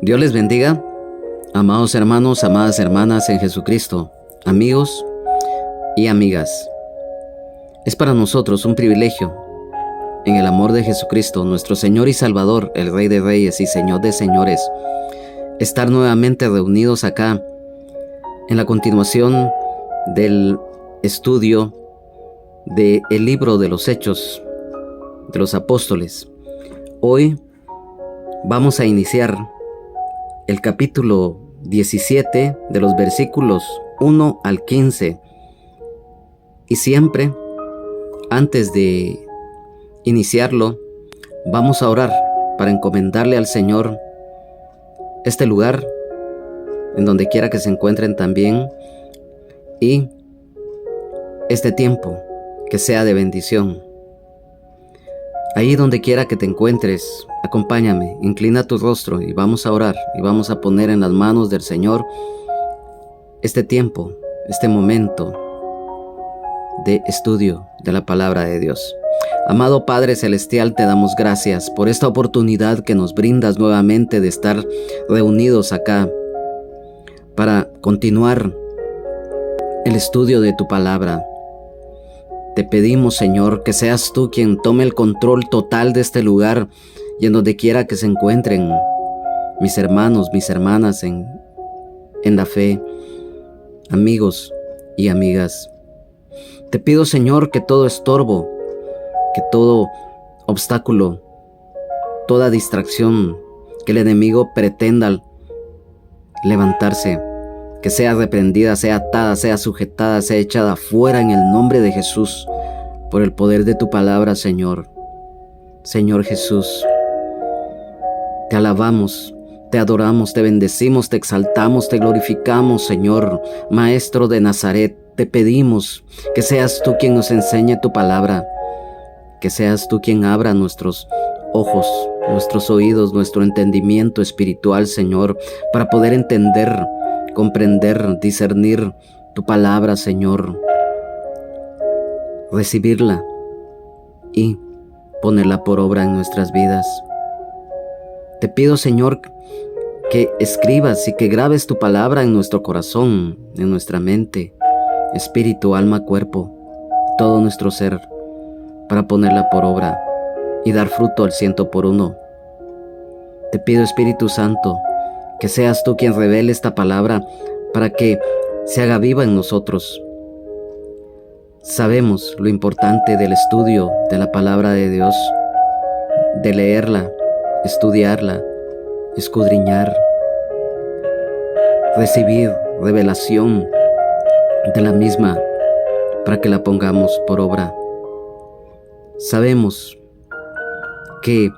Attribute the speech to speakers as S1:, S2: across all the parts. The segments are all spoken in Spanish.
S1: Dios les bendiga, amados hermanos, amadas hermanas en Jesucristo, amigos y amigas. Es para nosotros un privilegio, en el amor de Jesucristo, nuestro Señor y Salvador, el Rey de Reyes y Señor de Señores, estar nuevamente reunidos acá en la continuación del estudio del libro de los Hechos de los Apóstoles. Hoy vamos a iniciar el capítulo 17 de los versículos 1 al 15. Y siempre, antes de iniciarlo, vamos a orar para encomendarle al Señor este lugar, en donde quiera que se encuentren también, y este tiempo que sea de bendición. Ahí donde quiera que te encuentres, acompáñame, inclina tu rostro y vamos a orar y vamos a poner en las manos del Señor este tiempo, este momento de estudio de la palabra de Dios. Amado Padre Celestial, te damos gracias por esta oportunidad que nos brindas nuevamente de estar reunidos acá para continuar el estudio de tu palabra. Te pedimos, Señor, que seas tú quien tome el control total de este lugar y en donde quiera que se encuentren mis hermanos, mis hermanas en la fe, amigos y amigas. Te pido, Señor, que todo estorbo, que todo obstáculo, toda distracción que el enemigo pretenda levantarse, que sea reprendida, sea atada, sea sujetada, sea echada fuera en el nombre de Jesús, por el poder de tu palabra, Señor. Señor Jesús, te alabamos, te adoramos, te bendecimos, te exaltamos, te glorificamos, Señor. Maestro de Nazaret, te pedimos que seas tú quien nos enseñe tu palabra, que seas tú quien abra nuestros ojos, nuestros oídos, nuestro entendimiento espiritual, Señor, para poder entender, comprender, discernir tu palabra, Señor, recibirla y ponerla por obra en nuestras vidas. Te pido, Señor, que escribas y que grabes tu palabra en nuestro corazón, en nuestra mente, espíritu, alma, cuerpo, todo nuestro ser, para ponerla por obra y dar fruto al 100%. Te pido, Espíritu Santo, que seas tú quien revele esta palabra para que se haga viva en nosotros. Sabemos lo importante del estudio de la palabra de Dios, de leerla, estudiarla, escudriñar, recibir revelación de la misma para que la pongamos por obra. Sabemos que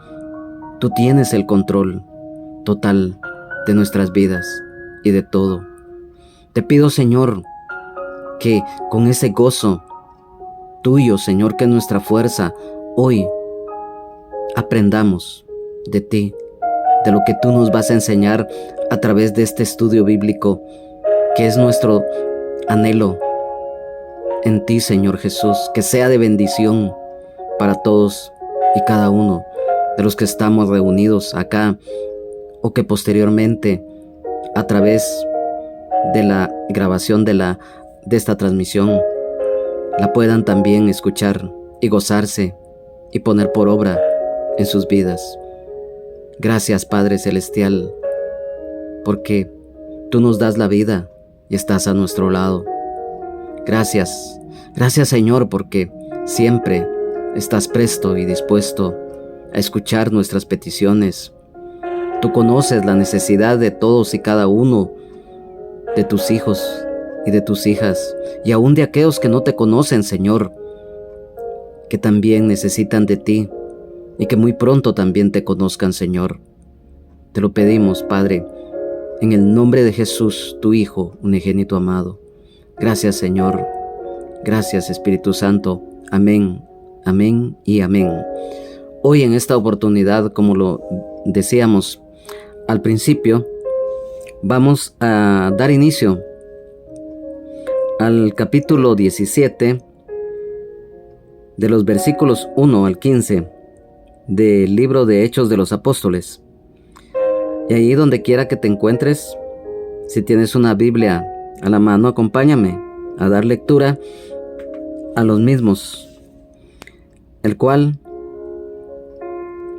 S1: tú tienes el control total de nuestras vidas y de todo. Te pido, Señor, que con ese gozo tuyo, Señor, que es nuestra fuerza, hoy aprendamos de ti, de lo que tú nos vas a enseñar a través de este estudio bíblico, que es nuestro anhelo en ti, Señor Jesús, que sea de bendición para todos y cada uno de los que estamos reunidos acá, o que posteriormente, a través de la grabación de esta transmisión, la puedan también escuchar y gozarse y poner por obra en sus vidas. Gracias, Padre Celestial, porque tú nos das la vida y estás a nuestro lado. Gracias, gracias, Señor, porque siempre estás presto y dispuesto a escuchar nuestras peticiones. Tú conoces la necesidad de todos y cada uno de tus hijos y de tus hijas, y aún de aquellos que no te conocen, Señor, que también necesitan de ti y que muy pronto también te conozcan, Señor. Te lo pedimos, Padre, en el nombre de Jesús, tu Hijo unigénito amado. Gracias, Señor. Gracias, Espíritu Santo. Amén, amén y amén. Hoy en esta oportunidad, como lo decíamos al principio, vamos a dar inicio al capítulo 17 de los versículos 1 al 15 del libro de Hechos de los Apóstoles. Y ahí donde quiera que te encuentres, si tienes una Biblia a la mano, acompáñame a dar lectura a los mismos, el cual,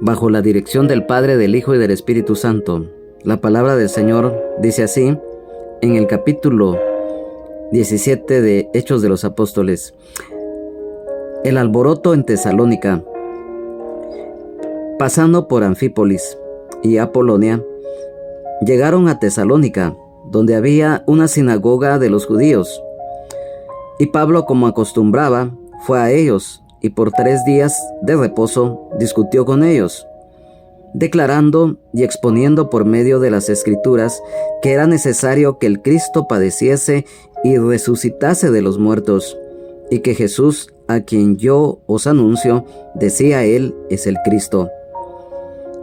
S1: bajo la dirección del Padre, del Hijo y del Espíritu Santo, la palabra del Señor dice así en el capítulo 17 de Hechos de los Apóstoles: el alboroto en Tesalónica. Pasando por Anfípolis y Apolonia, llegaron a Tesalónica, donde había una sinagoga de los judíos. Y Pablo, como acostumbraba, fue a ellos, y por 3 días de reposo discutió con ellos, declarando y exponiendo por medio de las Escrituras que era necesario que el Cristo padeciese y resucitase de los muertos, y que Jesús, a quien yo os anuncio, decía él, es el Cristo.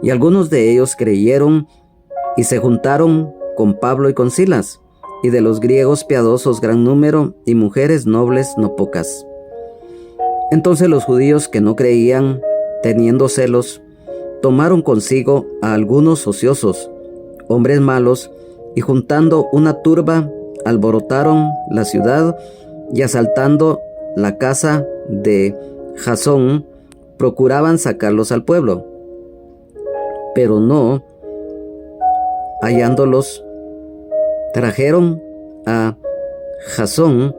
S1: Y algunos de ellos creyeron y se juntaron con Pablo y con Silas, y de los griegos piadosos gran número, y mujeres nobles no pocas. Entonces los judíos que no creían, teniendo celos, tomaron consigo a algunos ociosos, hombres malos, y juntando una turba, alborotaron la ciudad, y asaltando la casa de Jasón, procuraban sacarlos al pueblo. Pero no hallándolos, trajeron a Jasón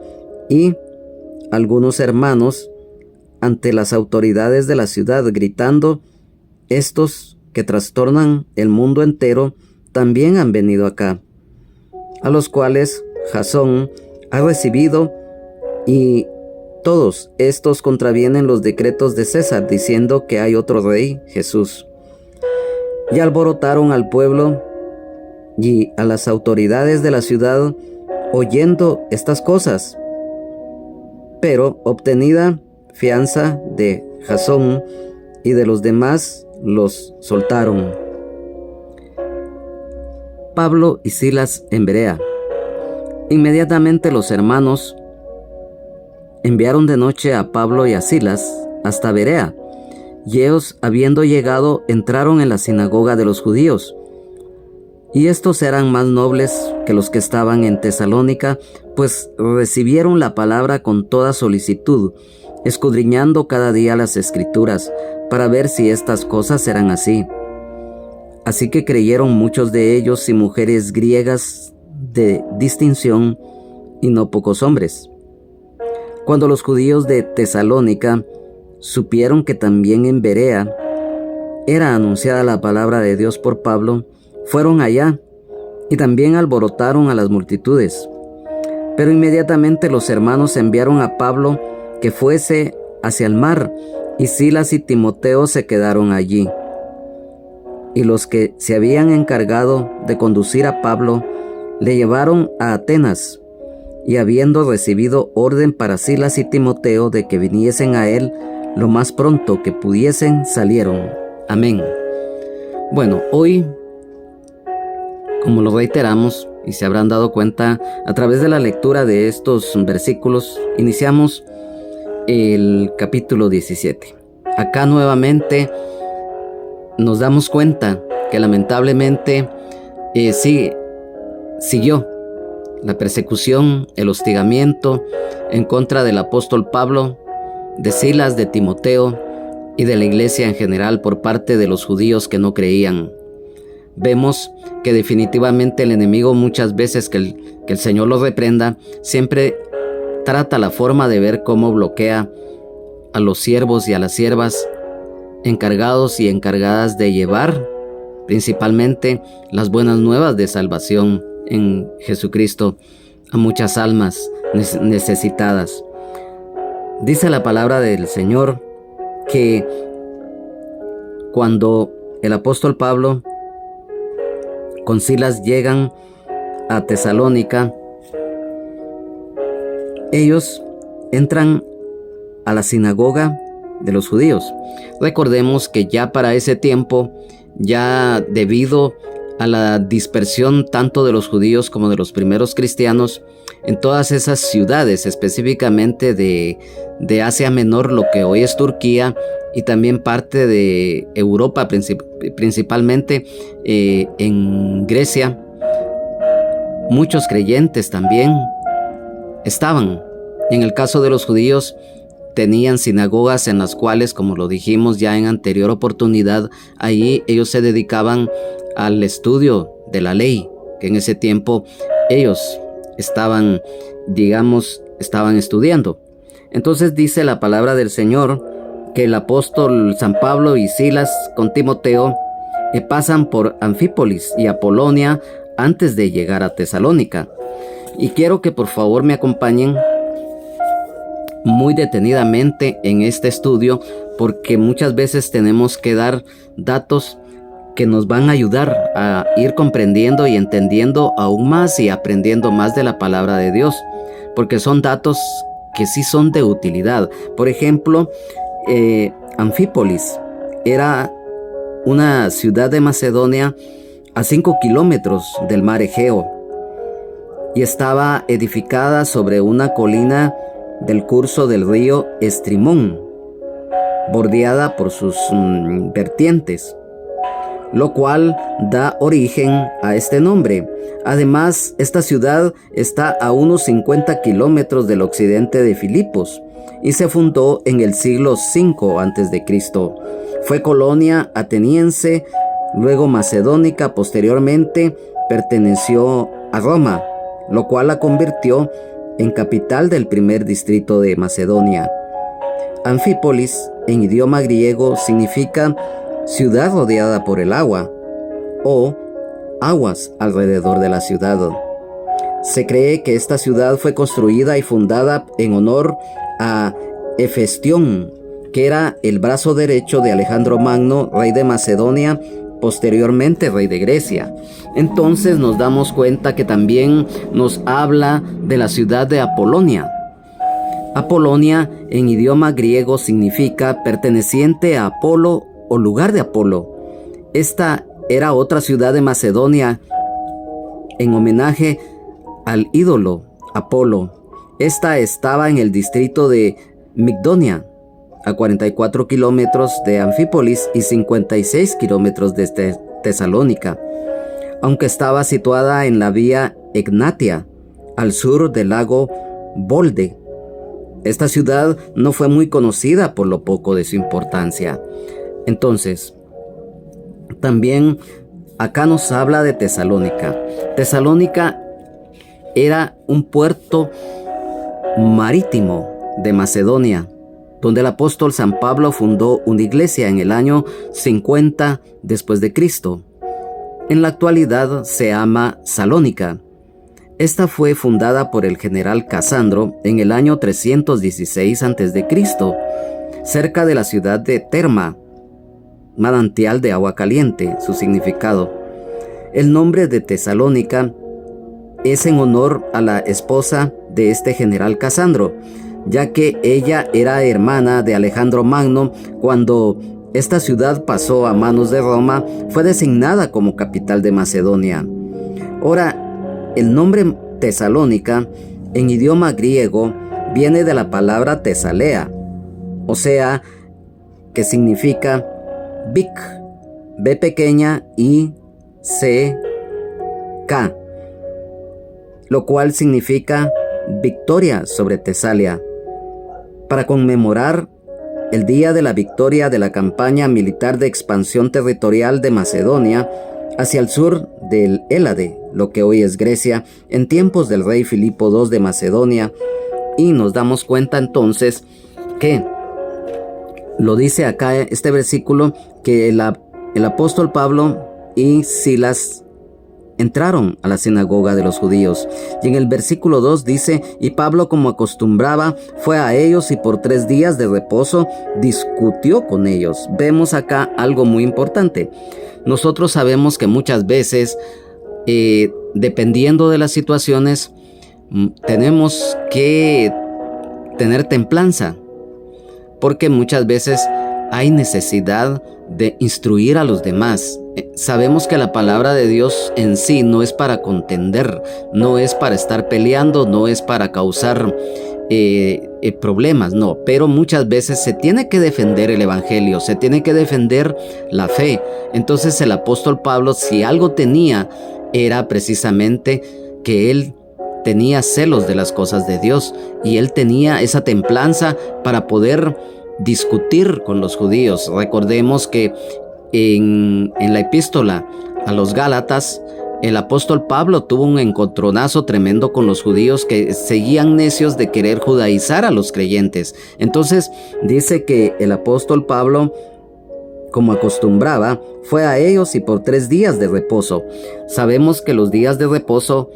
S1: y algunos hermanos ante las autoridades de la ciudad, gritando: estos que trastornan el mundo entero también han venido acá, a los cuales Jasón ha recibido, y todos estos contravienen los decretos de César, diciendo que hay otro rey, Jesús. Y alborotaron al pueblo y a las autoridades de la ciudad, oyendo estas cosas. Pero obtenida fianza de Jasón y de los demás, los soltaron. Pablo y Silas en Berea. Inmediatamente los hermanos enviaron de noche a Pablo y a Silas hasta Berea, y ellos, habiendo llegado, entraron en la sinagoga de los judíos. Y estos eran más nobles que los que estaban en Tesalónica, pues recibieron la palabra con toda solicitud, escudriñando cada día las Escrituras, para ver si estas cosas eran así. Así que creyeron muchos de ellos, y mujeres griegas de distinción, y no pocos hombres. Cuando los judíos de Tesalónica supieron que también en Berea era anunciada la palabra de Dios por Pablo, fueron allá y también alborotaron a las multitudes. Pero inmediatamente los hermanos enviaron a Pablo que fuese hacia el mar, y Silas y Timoteo se quedaron allí. Y los que se habían encargado de conducir a Pablo le llevaron a Atenas, y habiendo recibido orden para Silas y Timoteo de que viniesen a él lo más pronto que pudiesen, salieron. Amén. Bueno, hoy, como lo reiteramos y se habrán dado cuenta a través de la lectura de estos versículos, iniciamos el capítulo 17. Acá nuevamente nos damos cuenta que lamentablemente siguió la persecución, el hostigamiento en contra del apóstol Pablo, de Silas, de Timoteo y de la iglesia en general por parte de los judíos que no creían. Vemos que definitivamente el enemigo, muchas veces que el Señor lo reprenda, siempre trata la forma de ver cómo bloquea a los siervos y a las siervas encargados y encargadas de llevar principalmente las buenas nuevas de salvación en Jesucristo a muchas almas necesitadas. Dice la palabra del Señor que cuando el apóstol Pablo con Silas llegan a Tesalónica, ellos entran a la sinagoga de los judíos. Recordemos que ya para ese tiempo, ya debido a la dispersión tanto de los judíos como de los primeros cristianos en todas esas ciudades, específicamente de Asia Menor, lo que hoy es Turquía, y también parte de Europa, principalmente en Grecia. Muchos creyentes también estaban. En el caso de los judíos, tenían sinagogas en las cuales, como lo dijimos ya en anterior oportunidad, ahí ellos se dedicaban al estudio de la ley, que en ese tiempo ellos estaban estudiando. Entonces dice la palabra del Señor que el apóstol San Pablo y Silas con Timoteo pasan por Anfípolis y Apolonia antes de llegar a Tesalónica. Y quiero que por favor me acompañen muy detenidamente en este estudio, porque muchas veces tenemos que dar datos que nos van a ayudar a ir comprendiendo y entendiendo aún más y aprendiendo más de la palabra de Dios, porque son datos que sí son de utilidad. Por ejemplo, Anfípolis era una ciudad de Macedonia a 5 kilómetros del mar Egeo y estaba edificada sobre una colina del curso del río Estrimón, bordeada por sus vertientes, lo cual da origen a este nombre. Además, esta ciudad está a unos 50 kilómetros del occidente de Filipos y se fundó en el siglo V a.C. Fue colonia ateniense, luego macedónica, posteriormente perteneció a Roma, lo cual la convirtió en capital del primer distrito de Macedonia. Anfípolis, en idioma griego, significa ciudad rodeada por el agua o aguas alrededor de la ciudad. Se cree que esta ciudad fue construida y fundada en honor a Hefestión, que era el brazo derecho de Alejandro Magno, rey de Macedonia, posteriormente rey de Grecia. Entonces nos damos cuenta que también nos habla de la ciudad de Apolonia. Apolonia en idioma griego significa perteneciente a Apolo o lugar de Apolo. Esta era otra ciudad de Macedonia en homenaje al ídolo Apolo. Esta estaba en el distrito de Migdonia, a 44 kilómetros de Anfípolis y 56 kilómetros de Tesalónica, aunque estaba situada en la vía Egnatia, al sur del lago Bolde. Esta ciudad no fue muy conocida por lo poco de su importancia. Entonces, también acá nos habla de Tesalónica. Tesalónica era un puerto marítimo de Macedonia, donde el apóstol San Pablo fundó una iglesia en el año 50 después de Cristo. En la actualidad se llama Salónica. Esta fue fundada por el general Casandro en el año 316 a.C., cerca de la ciudad de Terma, manantial de agua caliente, su significado. El nombre de Tesalónica es en honor a la esposa de este general Casandro, ya que ella era hermana de Alejandro Magno. Cuando esta ciudad pasó a manos de Roma, fue designada como capital de Macedonia. Ahora, el nombre Tesalónica en idioma griego viene de la palabra tesalea, o sea, que significa Vic, B pequeña y C, K, lo cual significa victoria sobre Tesalia, para conmemorar el día de la victoria de la campaña militar de expansión territorial de Macedonia hacia el sur del Hélade, lo que hoy es Grecia, en tiempos del rey Filipo II de Macedonia. Y nos damos cuenta entonces que lo dice acá este versículo, que el apóstol Pablo y Silas entraron a la sinagoga de los judíos. Y en el versículo 2 dice: y Pablo, como acostumbraba, fue a ellos y por 3 días de reposo discutió con ellos. Vemos acá algo muy importante. Nosotros sabemos que muchas veces, dependiendo de las situaciones, tenemos que tener templanza, porque muchas veces hay necesidad de instruir a los demás Sabemos que la palabra de Dios en sí no es para contender, no es para estar peleando, no es para causar problemas, no. Pero muchas veces se tiene que defender el evangelio, se tiene que defender la fe. Entonces el apóstol Pablo, si algo tenía, era precisamente que él tenía celos de las cosas de Dios y él tenía esa templanza para poder discutir con los judíos. Recordemos que en la epístola a los Gálatas, el apóstol Pablo tuvo un encontronazo tremendo con los judíos que seguían necios de querer judaizar a los creyentes. Entonces dice que el apóstol Pablo, como acostumbraba, fue a ellos y por 3 días de reposo. Sabemos que los días de reposo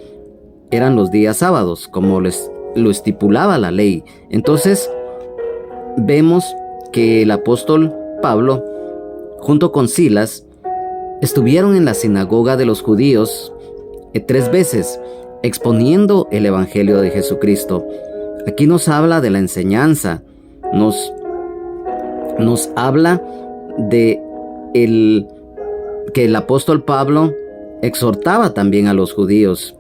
S1: eran los días sábados, como lo estipulaba la ley. Entonces vemos que el apóstol Pablo, junto con Silas, estuvieron en la sinagoga de los judíos 3 veces, exponiendo el evangelio de Jesucristo. Aquí nos habla de la enseñanza, nos habla de que el apóstol Pablo exhortaba también a los judíos,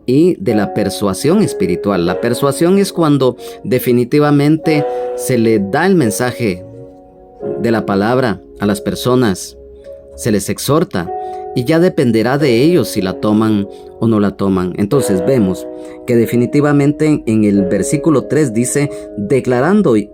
S1: y de la persuasión espiritual. La persuasión es cuando definitivamente se le da el mensaje de la palabra a las personas, se les exhorta y ya dependerá de ellos si la toman o no la toman. Entonces vemos que definitivamente en el versículo 3 dice, declarando y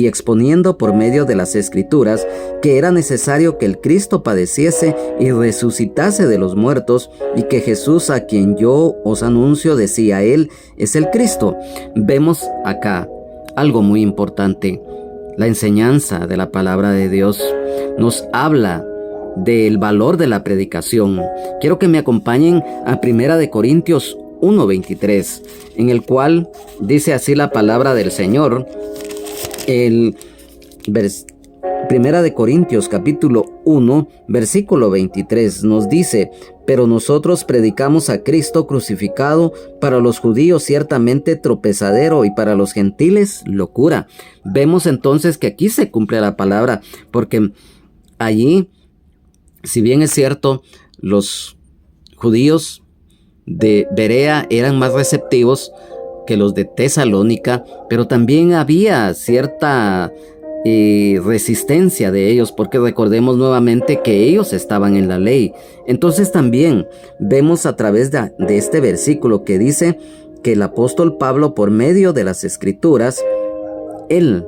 S1: exponiendo por medio de las Escrituras que era necesario que el Cristo padeciese y resucitase de los muertos, y que Jesús, a quien yo os anuncio, decía él, es el Cristo. Vemos acá algo muy importante. La enseñanza de la palabra de Dios nos habla del valor de la predicación. Quiero que me acompañen a 1 Corintios 1:23, en el cual dice así la palabra del Señor. Primera de Corintios capítulo 1 versículo 23 nos dice, pero nosotros predicamos a Cristo crucificado, para los judíos ciertamente tropezadero y para los gentiles locura. Vemos entonces que aquí se cumple la palabra, porque allí, si bien es cierto, los judíos de Berea eran más receptivos que los de Tesalónica, pero también había cierta resistencia de ellos, porque recordemos nuevamente que ellos estaban en la ley. Entonces también vemos a través de este versículo que dice que el apóstol Pablo, por medio de las Escrituras, él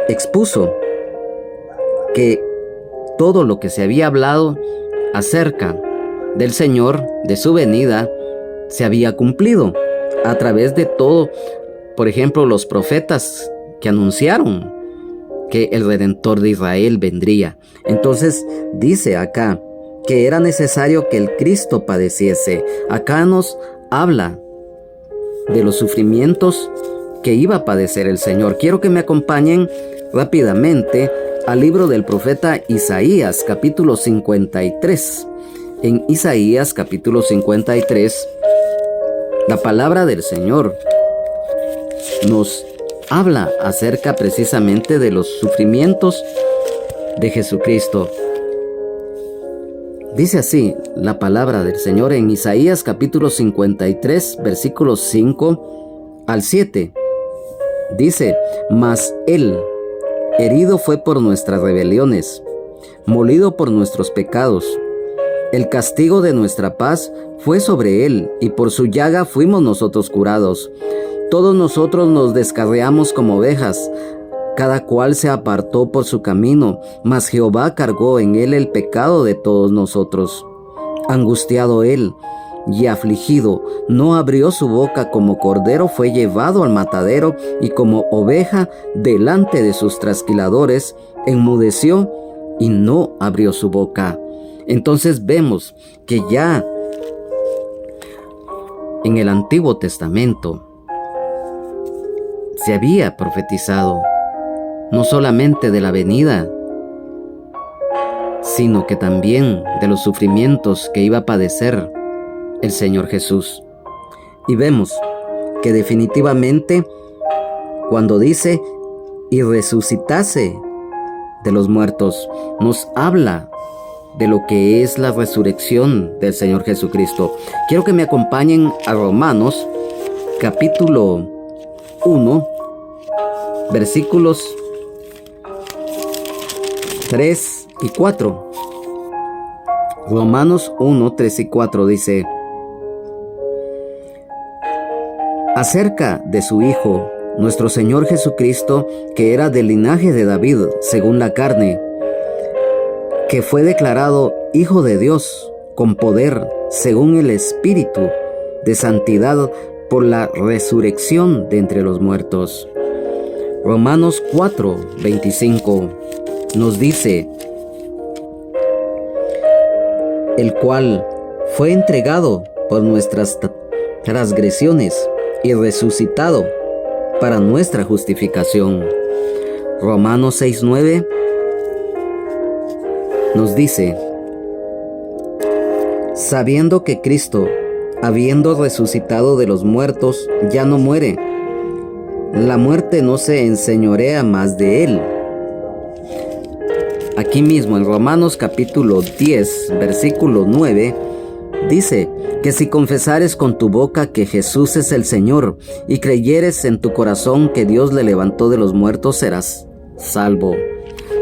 S1: expuso que todo lo que se había hablado acerca del Señor, de su venida, se había cumplido a través de todo. Por ejemplo, los profetas que anunciaron que el Redentor de Israel vendría. Entonces dice acá que era necesario que el Cristo padeciese. Acá nos habla de los sufrimientos que iba a padecer el Señor. Quiero que me acompañen rápidamente al libro del profeta Isaías, capítulo 53. En Isaías, capítulo 53, la palabra del Señor nos habla acerca precisamente de los sufrimientos de Jesucristo. Dice así la palabra del Señor en Isaías capítulo 53, versículos 5 al 7. Dice, mas Él herido fue por nuestras rebeliones, molido por nuestros pecados. El castigo de nuestra paz fue sobre Él, y por su llaga fuimos nosotros curados. Todos nosotros nos descarriamos como ovejas, cada cual se apartó por su camino, mas Jehová cargó en Él el pecado de todos nosotros. Angustiado Él y afligido, no abrió su boca, como cordero fue llevado al matadero, y como oveja delante de sus trasquiladores, enmudeció y no abrió su boca. Entonces vemos que ya en el Antiguo Testamento se había profetizado no solamente de la venida, sino que también de los sufrimientos que iba a padecer el Señor Jesús. Y vemos que definitivamente cuando dice y resucitase de los muertos, nos habla de lo que es la resurrección del Señor Jesucristo. Quiero que me acompañen a Romanos capítulo 1, versículos 3 y 4. Romanos 1, 3 y 4 dice: acerca de su Hijo, nuestro Señor Jesucristo, que era del linaje de David, según la carne, que fue declarado Hijo de Dios con poder, según el Espíritu de santidad, por la resurrección de entre los muertos. Romanos 4, 25 nos dice: el cual fue entregado por nuestras transgresiones y resucitado para nuestra justificación. Romanos 6, 9 nos dice: sabiendo que Cristo, habiendo resucitado de los muertos, ya no muere, la muerte no se enseñorea más de él. Aquí mismo en Romanos capítulo 10, versículo 9, dice que si confesares con tu boca que Jesús es el Señor y creyeres en tu corazón que Dios le levantó de los muertos, serás salvo.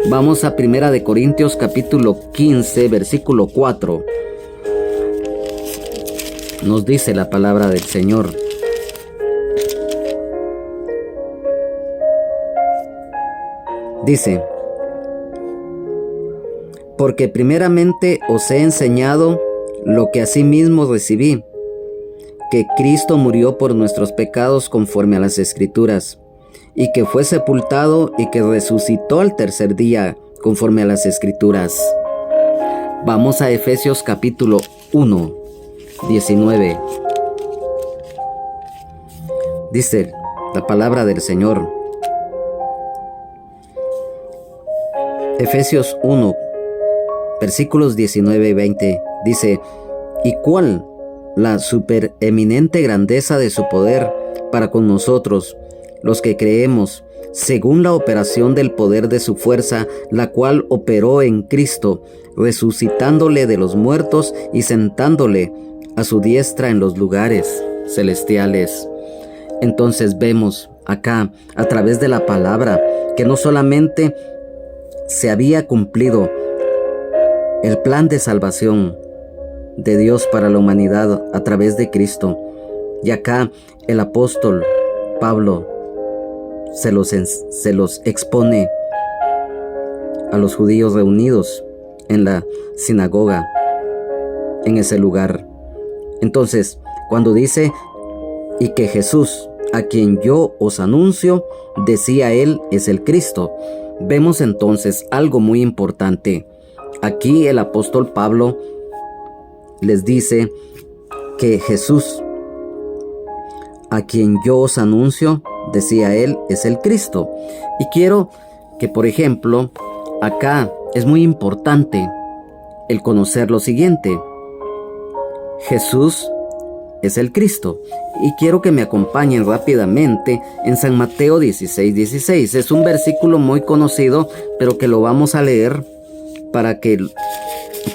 S1: Vamos a 1 de Corintios capítulo 15, versículo 4. Nos dice la palabra del Señor: dice: porque primeramente os he enseñado lo que asimismo recibí, que Cristo murió por nuestros pecados conforme a las Escrituras, y que fue sepultado y que resucitó al tercer día conforme a las Escrituras. Vamos a Efesios capítulo 1, 19. Dice la palabra del Señor. Efesios 1, versículos 19 y 20, dice: ¿y cuál la supereminente grandeza de su poder para con nosotros, los que creemos, según la operación del poder de su fuerza, la cual operó en Cristo, resucitándole de los muertos y sentándole a su diestra en los lugares celestiales? Entonces vemos acá, a través de la palabra, que no solamente se había cumplido el plan de salvación de Dios para la humanidad a través de Cristo, y acá el apóstol Pablo se los expone a los judíos reunidos en la sinagoga, en ese lugar. Entonces, cuando dice: y que Jesús, a quien yo os anuncio, decía él, es el Cristo, vemos entonces algo muy importante. Aquí el apóstol Pablo les dice que Jesús, a quien yo os anuncio, decía él, es el Cristo. Y quiero que, por ejemplo, acá es muy importante el conocer lo siguiente: Jesús es el Cristo. Y quiero que me acompañen rápidamente en San Mateo 16, 16. Es un versículo muy conocido, pero que lo vamos a leer para que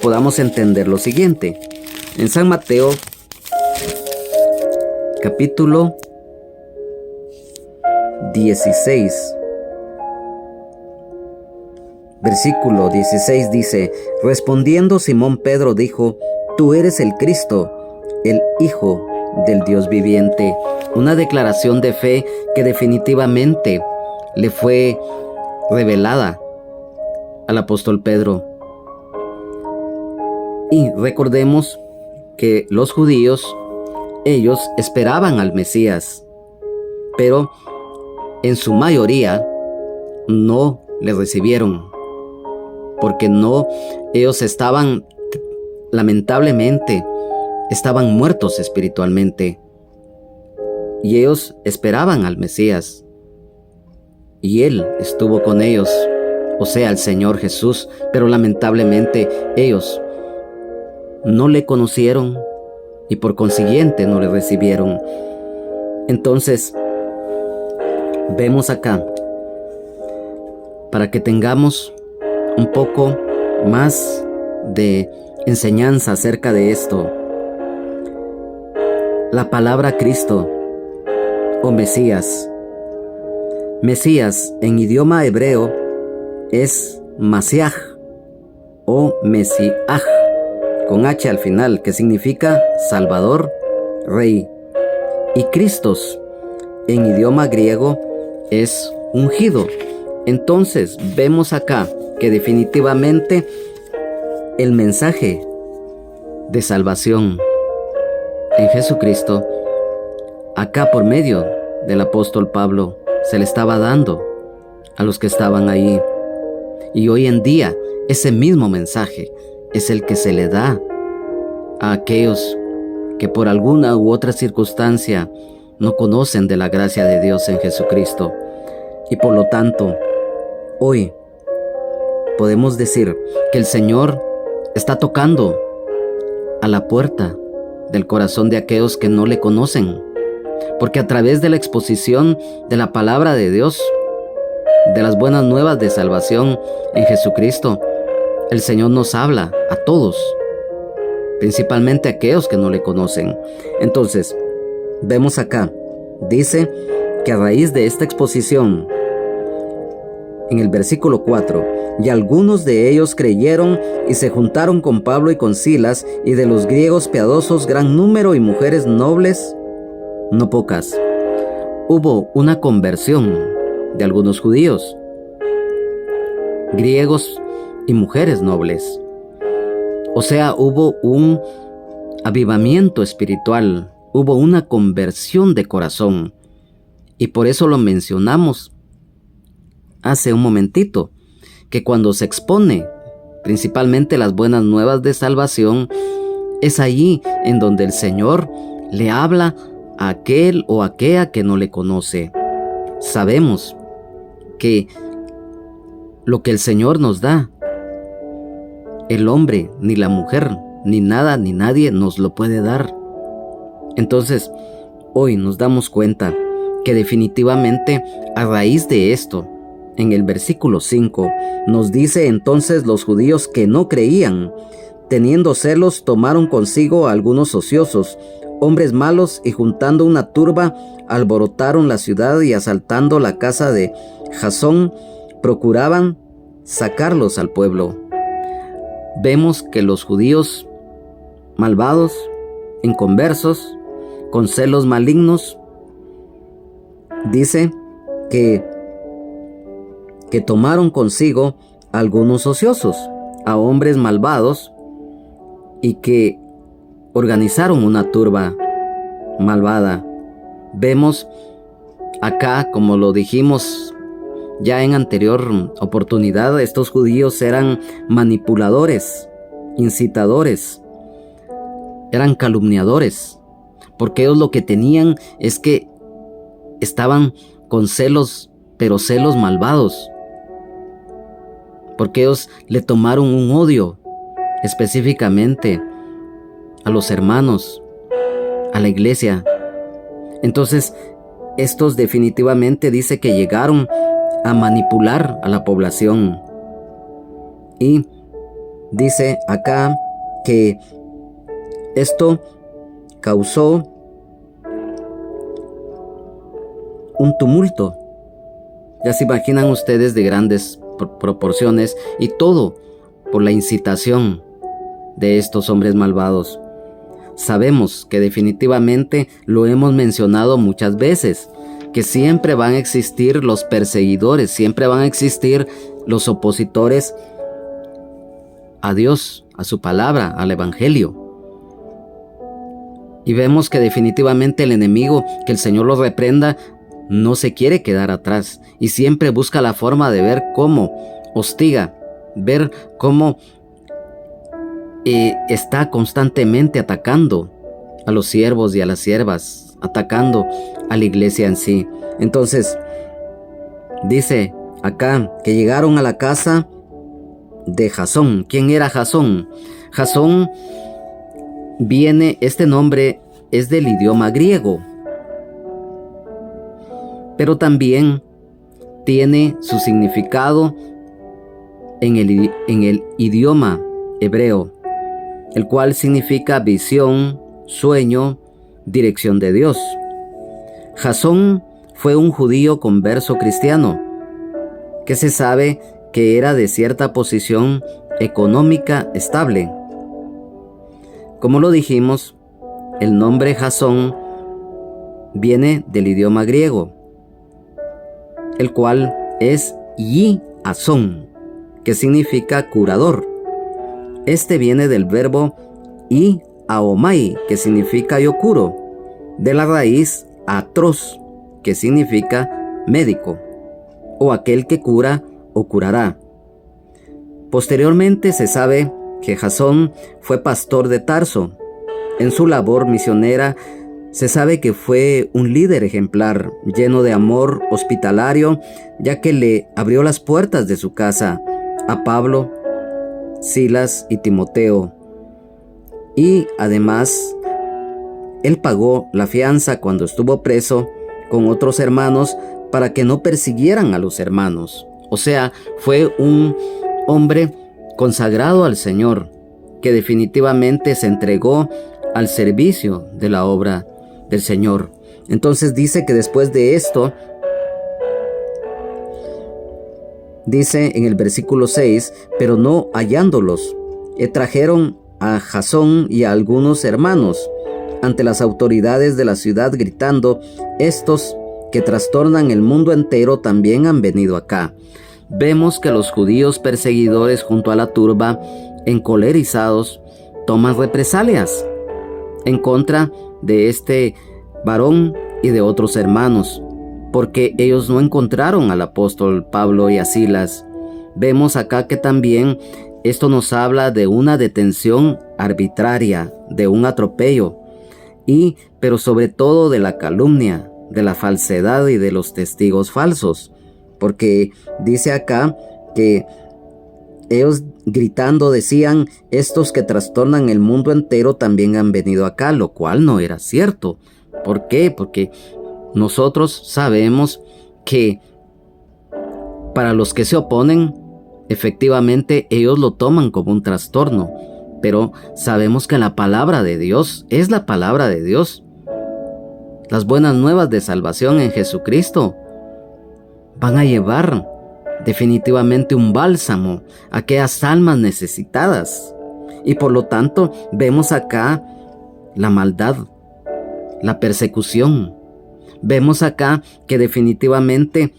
S1: podamos entender lo siguiente. En San Mateo capítulo 16, versículo 16 dice: respondiendo Simón Pedro dijo: tú eres el Cristo, el Hijo del Dios viviente. Una declaración de fe que definitivamente le fue revelada al apóstol Pedro. Y recordemos que los judíos, ellos esperaban al Mesías, pero en su mayoría no le recibieron, porque ellos estaban, lamentablemente, estaban muertos espiritualmente, y ellos esperaban al Mesías, y Él estuvo con ellos, o sea, el Señor Jesús, pero lamentablemente ellos no le conocieron y por consiguiente no le recibieron. Entonces, vemos acá, para que tengamos un poco más de enseñanza acerca de esto. La palabra Cristo o Mesías. Mesías en idioma hebreo es Masiaj o Mesiaj, con H al final, que significa Salvador, Rey. Y Cristos en idioma griego es ungido. Entonces vemos acá que definitivamente el mensaje de salvación en Jesucristo, acá por medio del apóstol Pablo, se le estaba dando a los que estaban ahí. Y hoy en día ese mismo mensaje es el que se le da a aquellos que por alguna u otra circunstancia no conocen de la gracia de Dios en Jesucristo. Y por lo tanto, hoy podemos decir que el Señor está tocando a la puerta del corazón de aquellos que no le conocen, porque a través de la exposición de la palabra de Dios, de las buenas nuevas de salvación en Jesucristo, el Señor nos habla a todos, principalmente a aquellos que no le conocen. Entonces, vemos acá, dice que a raíz de esta exposición, en el versículo 4, y algunos de ellos creyeron y se juntaron con Pablo y con Silas, y de los griegos piadosos gran número y mujeres nobles, no pocas. Hubo una conversión de algunos judíos, griegos y mujeres nobles. O sea, hubo un avivamiento espiritual, hubo una conversión de corazón. Y por eso lo mencionamos hace un momentito, que cuando se expone principalmente las buenas nuevas de salvación, es allí en donde el Señor le habla a aquel o aquella que no le conoce. Sabemos que lo que el Señor nos da, el hombre, ni la mujer, ni nada, ni nadie nos lo puede dar. Entonces, hoy nos damos cuenta que definitivamente a raíz de esto, en el versículo 5, nos dice: entonces los judíos que no creían, teniendo celos, tomaron consigo a algunos ociosos, hombres malos, y juntando una turba, alborotaron la ciudad y asaltando la casa de Jasón, procuraban sacarlos al pueblo. Vemos que los judíos malvados, inconversos, con celos malignos, dice que tomaron consigo a algunos ociosos, a hombres malvados, y que organizaron una turba malvada. Vemos acá, como lo dijimos ya en anterior oportunidad, estos judíos eran manipuladores, incitadores, eran calumniadores, porque ellos lo que tenían es que estaban con celos, pero celos malvados, porque ellos le tomaron un odio específicamente a los hermanos, a la iglesia. Entonces, estos definitivamente dice que llegaron a manipular a la población. Y dice acá que esto causó un tumulto. Ya se imaginan ustedes, de grandes proporciones, y todo por la incitación de estos hombres malvados. Sabemos que definitivamente lo hemos mencionado muchas veces, que siempre van a existir los perseguidores, siempre van a existir los opositores a Dios, a su palabra, al evangelio. Y vemos que definitivamente el enemigo, que el Señor lo reprenda, no se quiere quedar atrás y siempre busca la forma de ver cómo hostiga, ver cómo está constantemente atacando a los siervos y a las siervas, atacando a la iglesia en sí. Entonces, dice acá que llegaron a la casa de Jasón. ¿Quién era Jasón? Jasón viene, este nombre es del idioma griego, pero también tiene su significado en el idioma hebreo, el cual significa visión, sueño, dirección de Dios. Jasón fue un judío converso cristiano, que se sabe que era de cierta posición económica estable. Como lo dijimos, el nombre Jasón viene del idioma griego, el cual es Yi-Asón, que significa curador. Este viene del verbo I-Aomai, que significa yo curo, de la raíz atros, que significa médico, o aquel que cura o curará. Posteriormente se sabe que Jasón fue pastor de Tarso. En su labor misionera se sabe que fue un líder ejemplar, lleno de amor hospitalario, ya que le abrió las puertas de su casa a Pablo, Silas y Timoteo. Y además, él pagó la fianza cuando estuvo preso con otros hermanos para que no persiguieran a los hermanos. O sea, fue un hombre consagrado al Señor, que definitivamente se entregó al servicio de la obra del Señor. Entonces dice que después de esto, dice en el versículo 6, pero no hallándolos, trajeron a Jasón y a algunos hermanos ante las autoridades de la ciudad gritando, estos que trastornan el mundo entero también han venido acá. Vemos que los judíos perseguidores junto a la turba, encolerizados, toman represalias en contra de este varón y de otros hermanos, porque ellos no encontraron al apóstol Pablo y a Silas. Vemos acá que también esto nos habla de una detención arbitraria, de un atropello, pero sobre todo de la calumnia, de la falsedad y de los testigos falsos, porque dice acá que ellos gritando decían, estos que trastornan el mundo entero también han venido acá, lo cual no era cierto. ¿Por qué? Porque nosotros sabemos que para los que se oponen, efectivamente ellos lo toman como un trastorno, pero sabemos que la palabra de Dios es la palabra de Dios. Las buenas nuevas de salvación en Jesucristo van a llevar definitivamente un bálsamo a aquellas almas necesitadas. Y por lo tanto vemos acá la maldad, la persecución. Vemos acá que definitivamente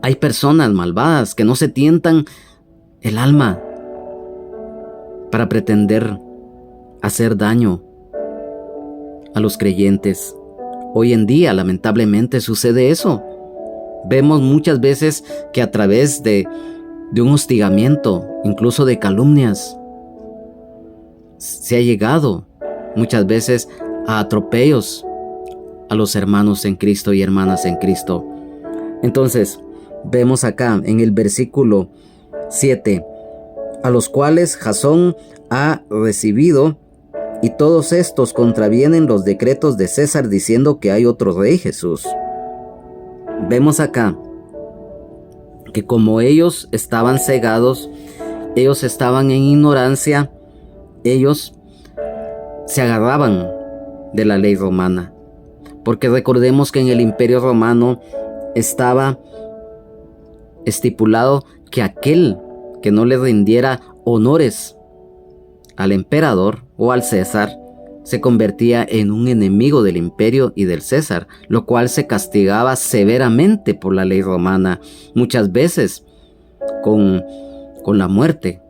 S1: hay personas malvadas que no se tientan el alma para pretender hacer daño a los creyentes. Hoy en día, lamentablemente, sucede eso. Vemos muchas veces que a través de un hostigamiento, incluso de calumnias, se ha llegado muchas veces a atropellos a los hermanos en Cristo y hermanas en Cristo. Entonces, vemos acá en el versículo 7, a los cuales Jasón ha recibido, y todos estos contravienen los decretos de César diciendo que hay otro rey Jesús. Vemos acá que como ellos estaban cegados, ellos estaban en ignorancia, ellos se agarraban de la ley romana. Porque recordemos que en el Imperio Romano estaba estipulado que aquel que no le rindiera honores al emperador o al César se convertía en un enemigo del imperio y del César, lo cual se castigaba severamente por la ley romana, muchas veces con la muerte.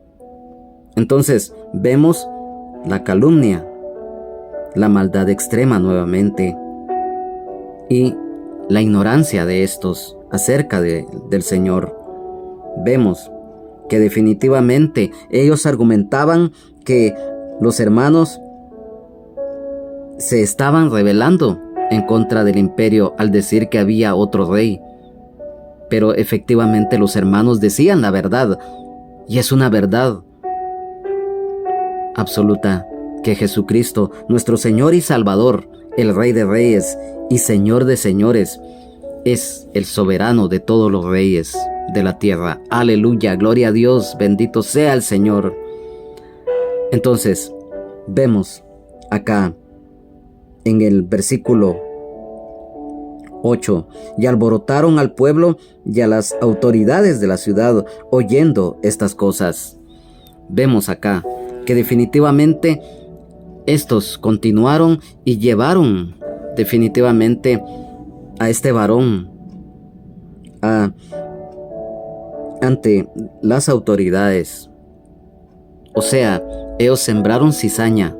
S1: Entonces vemos la calumnia, la maldad extrema nuevamente y la ignorancia de estos acerca del Señor. Vemos que definitivamente ellos argumentaban que los hermanos se estaban rebelando en contra del imperio al decir que había otro rey. Pero efectivamente los hermanos decían la verdad, y es una verdad absoluta, que Jesucristo, nuestro Señor y Salvador, el Rey de Reyes y Señor de Señores, es el soberano de todos los reyes de la tierra. Aleluya, gloria a Dios, bendito sea el Señor. Entonces, vemos acá en el versículo 8, y alborotaron al pueblo y a las autoridades de la ciudad oyendo estas cosas. Vemos acá que definitivamente estos continuaron y llevaron definitivamente a este varón ante las autoridades. O sea, ellos sembraron cizaña,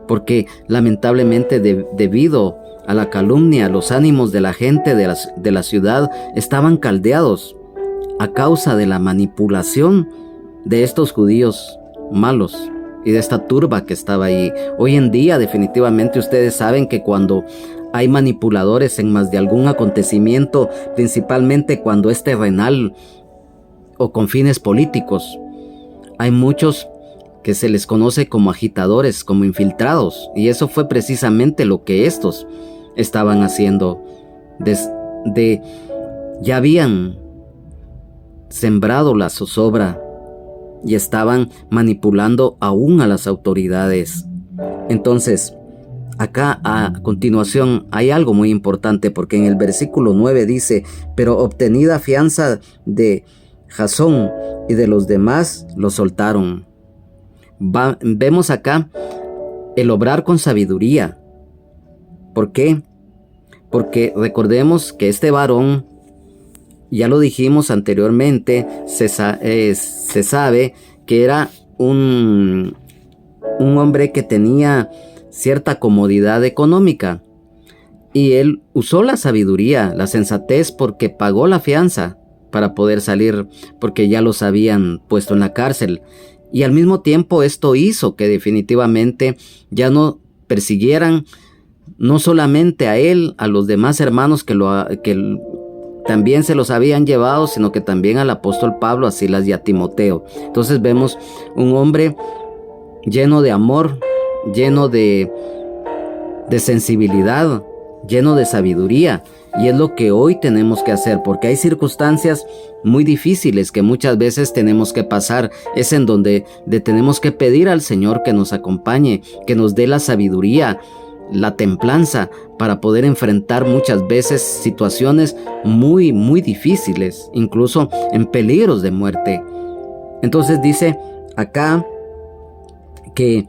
S1: porque lamentablemente debido a la calumnia, los ánimos de la gente de la ciudad estaban caldeados a causa de la manipulación de estos judíos malos y de esta turba que estaba ahí. Hoy en día definitivamente ustedes saben que cuando hay manipuladores en más de algún acontecimiento, principalmente cuando es terrenal o con fines políticos, hay muchos que se les conoce como agitadores, como infiltrados, y eso fue precisamente lo que estos estaban haciendo. Ya habían sembrado la zozobra y estaban manipulando aún a las autoridades. Entonces, acá a continuación hay algo muy importante, porque en el versículo 9 dice: pero obtenida fianza de Jasón y de los demás, lo soltaron. Vemos acá el obrar con sabiduría. ¿Por qué? Porque recordemos que este varón, ya lo dijimos anteriormente, se sabe que era un hombre que tenía cierta comodidad económica, y él usó la sabiduría, la sensatez, porque pagó la fianza para poder salir, porque ya los habían puesto en la cárcel. Y al mismo tiempo esto hizo que definitivamente ya no persiguieran no solamente a él, a los demás hermanos que también se los habían llevado, sino que también al apóstol Pablo, a Silas y a Timoteo. Entonces vemos un hombre lleno de amor, lleno de sensibilidad, lleno de sabiduría. Y es lo que hoy tenemos que hacer, porque hay circunstancias muy difíciles que muchas veces tenemos que pasar. Es en donde tenemos que pedir al Señor que nos acompañe, que nos dé la sabiduría, la templanza para poder enfrentar muchas veces situaciones muy, muy difíciles, incluso en peligros de muerte. Entonces dice acá que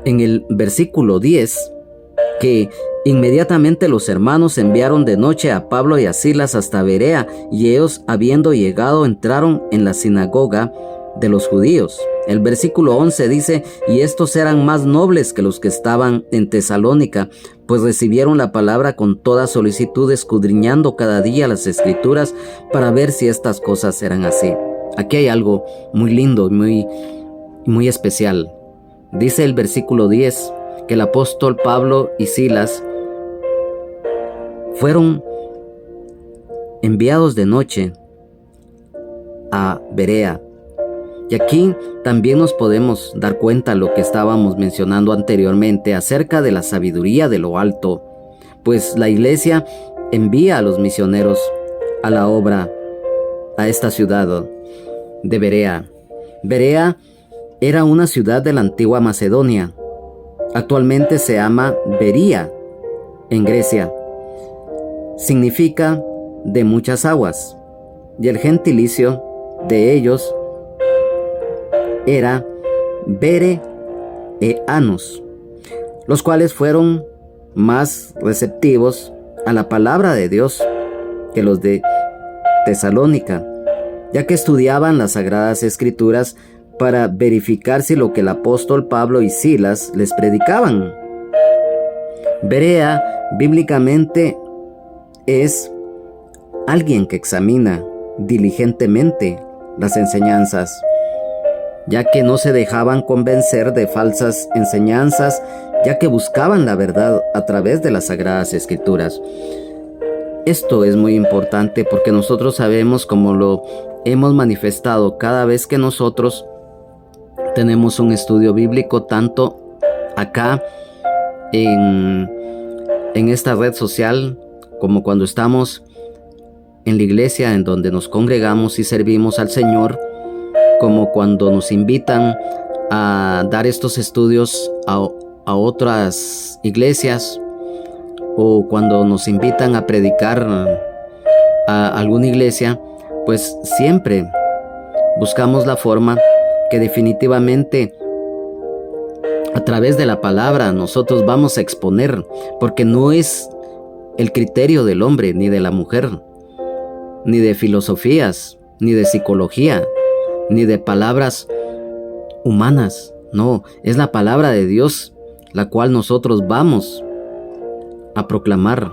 S1: en el versículo 10 que inmediatamente los hermanos enviaron de noche a Pablo y a Silas hasta Berea, y ellos, habiendo llegado, entraron en la sinagoga de los judíos. El versículo 11 dice: y estos eran más nobles que los que estaban en Tesalónica, pues recibieron la palabra con toda solicitud, escudriñando cada día las escrituras para ver si estas cosas eran así. Aquí hay algo muy lindo, muy especial. Dice el versículo 10 que el apóstol Pablo y Silas fueron enviados de noche a Berea. Y aquí también nos podemos dar cuenta de lo que estábamos mencionando anteriormente acerca de la sabiduría de lo alto, pues la iglesia envía a los misioneros a la obra a esta ciudad de Berea. Berea era una ciudad de la antigua Macedonia. Actualmente se llama Bería en Grecia. Significa de muchas aguas, y el gentilicio de ellos era bereanos, los cuales fueron más receptivos a la palabra de Dios que los de Tesalónica, ya que estudiaban las Sagradas Escrituras para verificar si lo que el apóstol Pablo y Silas les predicaban. Berea bíblicamente es alguien que examina diligentemente las enseñanzas, ya que no se dejaban convencer de falsas enseñanzas, ya que buscaban la verdad a través de las Sagradas Escrituras. Esto es muy importante porque nosotros sabemos, como lo hemos manifestado, cada vez que nosotros tenemos un estudio bíblico, tanto acá en esta red social, como cuando estamos en la iglesia en donde nos congregamos y servimos al Señor, como cuando nos invitan a dar estos estudios a otras iglesias, o cuando nos invitan a predicar a alguna iglesia, pues siempre buscamos la forma que definitivamente a través de la palabra nosotros vamos a exponer, porque no es el criterio del hombre ni de la mujer, ni de filosofías, ni de psicología, ni de palabras humanas. No, es la palabra de Dios la cual nosotros vamos a proclamar.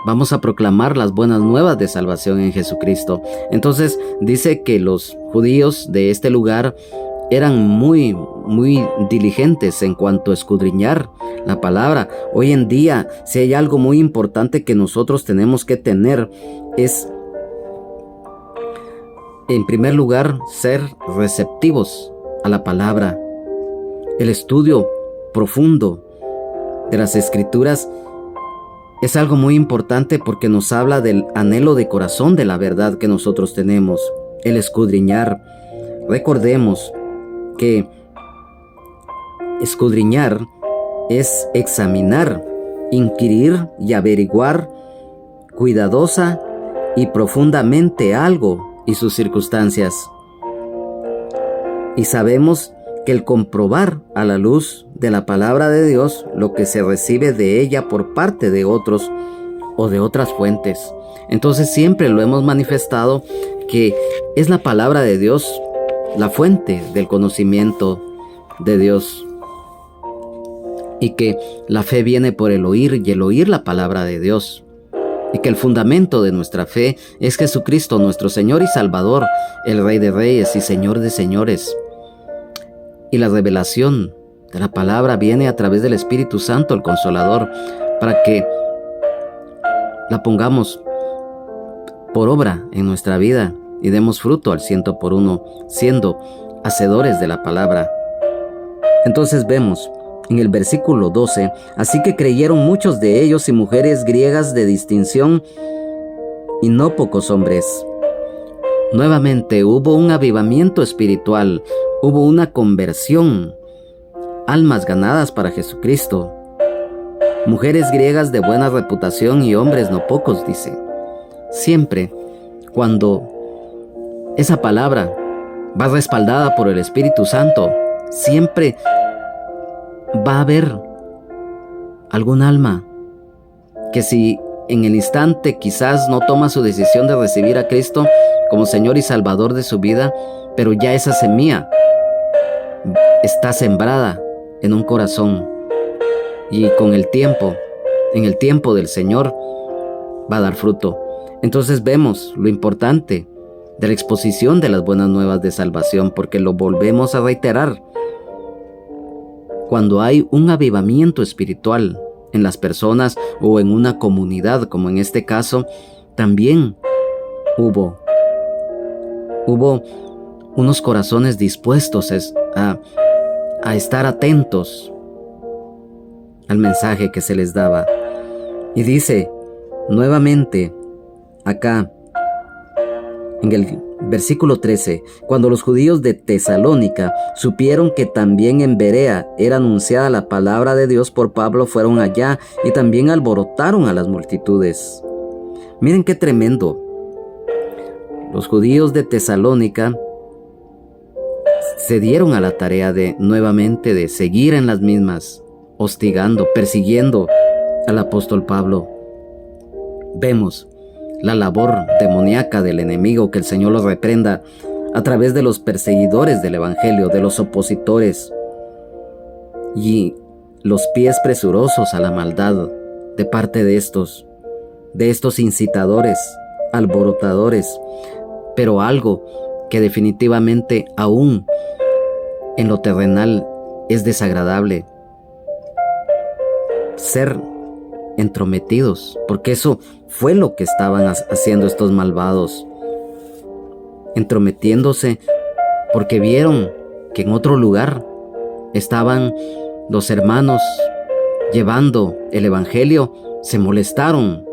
S1: Vamos a proclamar las buenas nuevas de salvación en Jesucristo. Entonces dice que los judíos de este lugar eran muy diligentes en cuanto a escudriñar la palabra. Hoy en día, si hay algo muy importante que nosotros tenemos que tener, es, en primer lugar, ser receptivos a la palabra. El estudio profundo de las Escrituras es algo muy importante porque nos habla del anhelo de corazón de la verdad que nosotros tenemos, el escudriñar. Recordemos que escudriñar es examinar, inquirir y averiguar cuidadosa y profundamente algo y sus circunstancias. Y sabemos que el comprobar a la luz de la palabra de Dios lo que se recibe de ella por parte de otros o de otras fuentes. Entonces siempre lo hemos manifestado que es la palabra de Dios la fuente del conocimiento de Dios, y que la fe viene por el oír y el oír la palabra de Dios, y que el fundamento de nuestra fe es Jesucristo, nuestro Señor y Salvador, el Rey de Reyes y Señor de Señores. Y la revelación de la palabra viene a través del Espíritu Santo, el Consolador, para que la pongamos por obra en nuestra vida y demos fruto al 100%, siendo hacedores de la palabra. Entonces vemos en el versículo 12, así que creyeron muchos de ellos y mujeres griegas de distinción, y no pocos hombres. Nuevamente hubo un avivamiento espiritual, hubo una conversión, almas ganadas para Jesucristo. Mujeres griegas de buena reputación y hombres no pocos, dice. Siempre cuando esa palabra va respaldada por el Espíritu Santo, siempre va a haber algún alma que, si en el instante quizás no toma su decisión de recibir a Cristo como Señor y Salvador de su vida, pero ya esa semilla está sembrada en un corazón, y con el tiempo, en el tiempo del Señor, va a dar fruto. Entonces vemos lo importante de la exposición de las buenas nuevas de salvación, porque lo volvemos a reiterar. Cuando hay un avivamiento espiritual en las personas o en una comunidad, como en este caso, también hubo unos corazones dispuestos a estar atentos al mensaje que se les daba. Y dice nuevamente acá en el versículo 13, cuando los judíos de Tesalónica supieron que también en Berea era anunciada la palabra de Dios por Pablo, fueron allá y también alborotaron a las multitudes. Miren qué tremendo. Los judíos de Tesalónica se dieron a la tarea nuevamente de seguir en las mismas, hostigando, persiguiendo al apóstol Pablo. Vemos la labor demoníaca del enemigo, que el Señor los reprenda a través de los perseguidores del evangelio, de los opositores, y los pies presurosos a la maldad de parte de estos incitadores, alborotadores. Pero algo que definitivamente aún en lo terrenal es desagradable: ser entrometidos, porque eso fue lo que estaban haciendo estos malvados, entrometiéndose porque vieron que en otro lugar estaban los hermanos llevando el evangelio, se molestaron,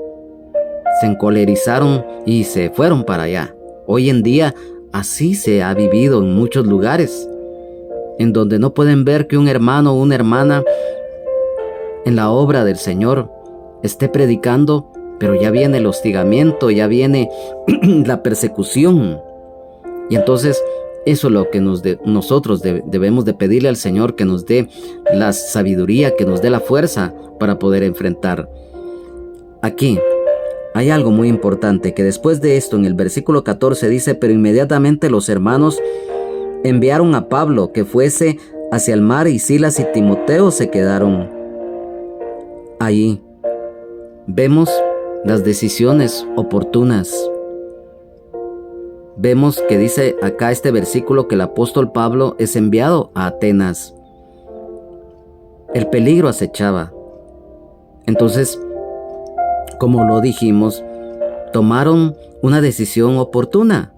S1: se encolerizaron y se fueron para allá. Hoy en día así se ha vivido en muchos lugares. en donde no pueden ver que un hermano o una hermana en la obra del Señor esté predicando, pero ya viene el hostigamiento, ya viene la persecución. Y entonces eso es lo que nosotros debemos de pedirle al Señor, que nos dé la sabiduría, que nos dé la fuerza para poder enfrentar. Aquí hay algo muy importante, que después de esto en el versículo 14 dice: pero inmediatamente los hermanos enviaron a Pablo que fuese hacia el mar, y Silas y Timoteo se quedaron allí. Vemos las decisiones oportunas. Vemos que dice acá este versículo que el apóstol Pablo es enviado a Atenas. El peligro acechaba. Entonces, como lo dijimos, tomaron una decisión oportuna.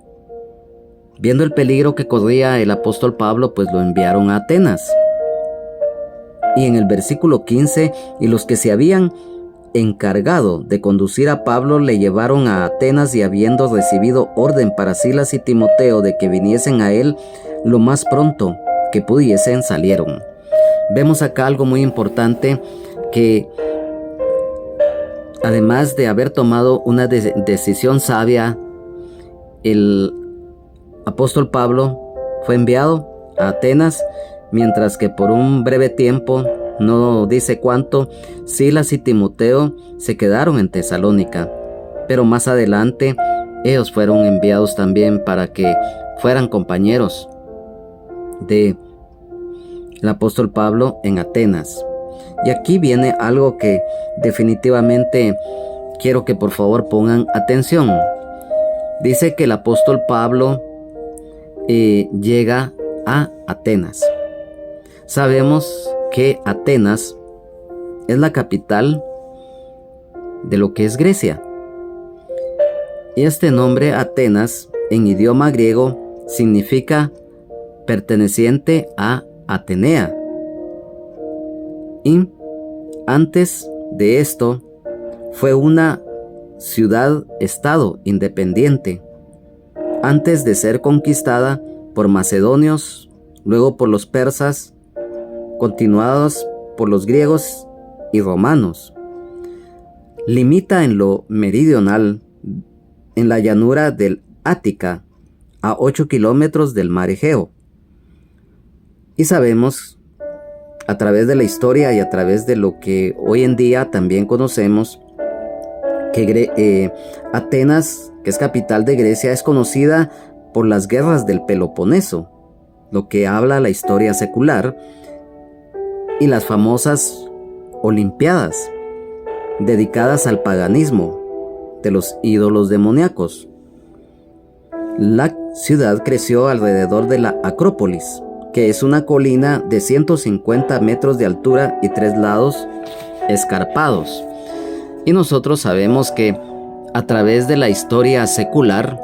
S1: Viendo el peligro que corría el apóstol Pablo, pues lo enviaron a Atenas. Y en el versículo 15, y los que se habían encargado de conducir a Pablo le llevaron a Atenas, y habiendo recibido orden para Silas y Timoteo de que viniesen a él lo más pronto que pudiesen, salieron. Vemos acá algo muy importante, que además de haber tomado una decisión sabia, el apóstol Pablo fue enviado a Atenas, mientras que por un breve tiempo, no dice cuánto, Silas y Timoteo se quedaron en Tesalónica. Pero más adelante ellos fueron enviados también para que fueran compañeros del apóstol Pablo en Atenas. Y aquí viene algo que definitivamente quiero que por favor pongan atención. Dice que el apóstol Pablo llega a Atenas. Sabemos que Atenas es la capital de lo que es Grecia. Y este nombre Atenas en idioma griego significa perteneciente a Atenea. Y antes de esto fue una ciudad-estado independiente, antes de ser conquistada por macedonios, luego por los persas, continuados por los griegos y romanos. Limita en lo meridional, en la llanura del Ática, a 8 kilómetros del mar Egeo. Y sabemos, a través de la historia y a través de lo que hoy en día también conocemos, que Atenas, que es capital de Grecia, es conocida por las guerras del Peloponeso, lo que habla la historia secular, y las famosas Olimpiadas, dedicadas al paganismo de los ídolos demoníacos. La ciudad creció alrededor de la Acrópolis, que es una colina de 150 metros de altura y 3 lados escarpados. Y nosotros sabemos que a través de la historia secular,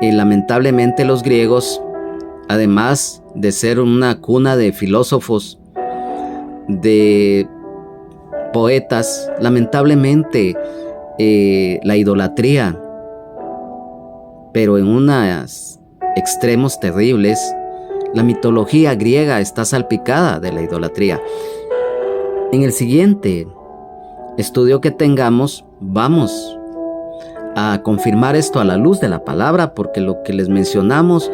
S1: lamentablemente los griegos, además de ser una cuna de filósofos, de poetas, lamentablemente la idolatría, pero en unos extremos terribles, la mitología griega está salpicada de la idolatría. En el siguiente estudio que tengamos, vamos a confirmar esto a la luz de la palabra, porque lo que les mencionamos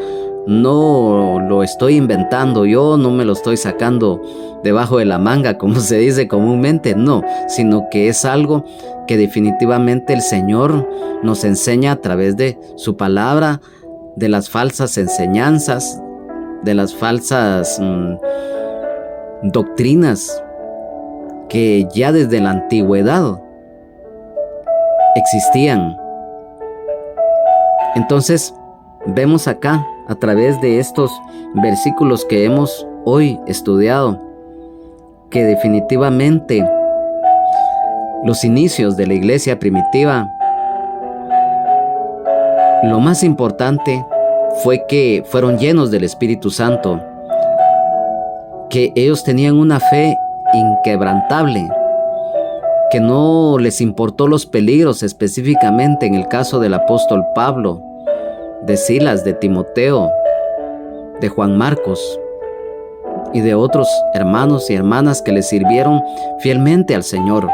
S1: no lo estoy inventando yo, no me lo estoy sacando debajo de la manga, como se dice comúnmente, no, sino que es algo que definitivamente el Señor nos enseña a través de su palabra, de las falsas enseñanzas, de las falsas doctrinas que ya desde la antigüedad existían. Entonces, vemos acá, a través de estos versículos que hemos hoy estudiado, que definitivamente los inicios de la iglesia primitiva, lo más importante fue que fueron llenos del Espíritu Santo, que ellos tenían una fe inquebrantable, que no les importó los peligros, específicamente en el caso del apóstol Pablo, de Silas, de Timoteo, de Juan Marcos, y de otros hermanos y hermanas que le sirvieron fielmente al Señor.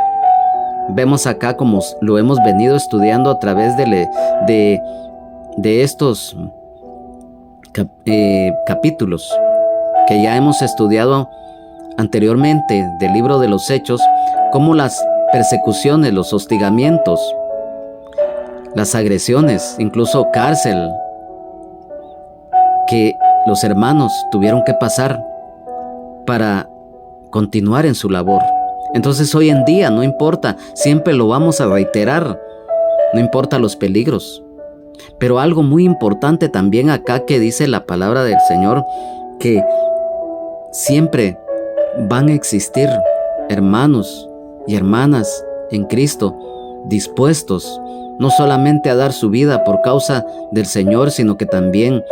S1: Vemos acá, como lo hemos venido estudiando a través de estos capítulos que ya hemos estudiado anteriormente del libro de los Hechos, como las persecuciones, los hostigamientos, las agresiones, incluso cárcel, que los hermanos tuvieron que pasar para continuar en su labor. Entonces hoy en día no importa, siempre lo vamos a reiterar, no importa los peligros. Pero algo muy importante también acá que dice la palabra del Señor, que siempre van a existir hermanos y hermanas en Cristo dispuestos no solamente a dar su vida por causa del Señor, sino que también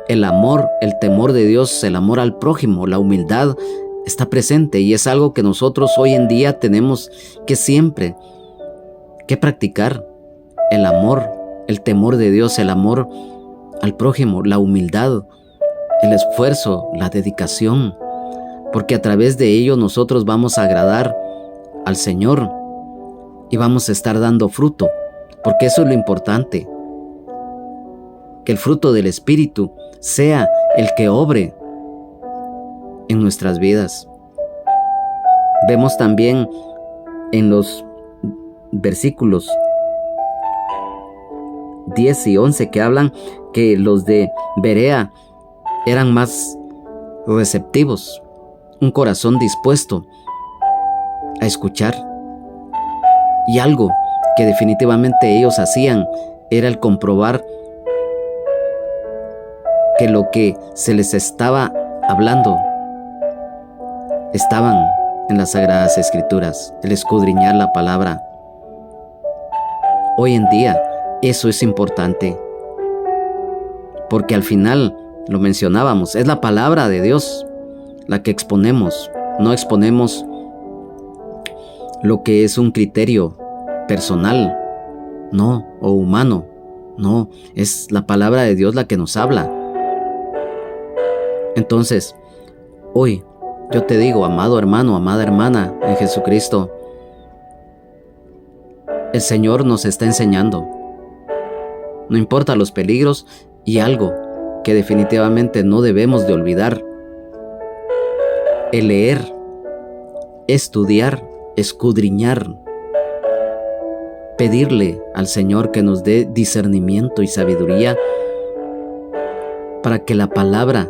S1: el amor, el temor de Dios, el amor al prójimo, la humildad está presente, y es algo que nosotros hoy en día tenemos que siempre que practicar: el amor, el temor de Dios, el amor al prójimo, la humildad, el esfuerzo, la dedicación, porque a través de ello nosotros vamos a agradar al Señor y vamos a estar dando fruto, porque eso es lo importante, que el fruto del Espíritu sea el que obre en nuestras vidas. Vemos también en los versículos 10 y 11 que hablan que los de Berea eran más receptivos, un corazón dispuesto a escuchar. Y algo que definitivamente ellos hacían era el comprobar que lo que se les estaba hablando estaban en las Sagradas Escrituras, el escudriñar la palabra. Hoy en día eso es importante, porque al final, lo mencionábamos, es la palabra de Dios la que exponemos. No exponemos lo que es un criterio personal, no, o humano, no, es la palabra de Dios la que nos habla. Entonces, hoy yo te digo, amado hermano, amada hermana en Jesucristo, el Señor nos está enseñando. No importa los peligros, y algo que definitivamente no debemos de olvidar: el leer, estudiar, escudriñar, pedirle al Señor que nos dé discernimiento y sabiduría para que la palabra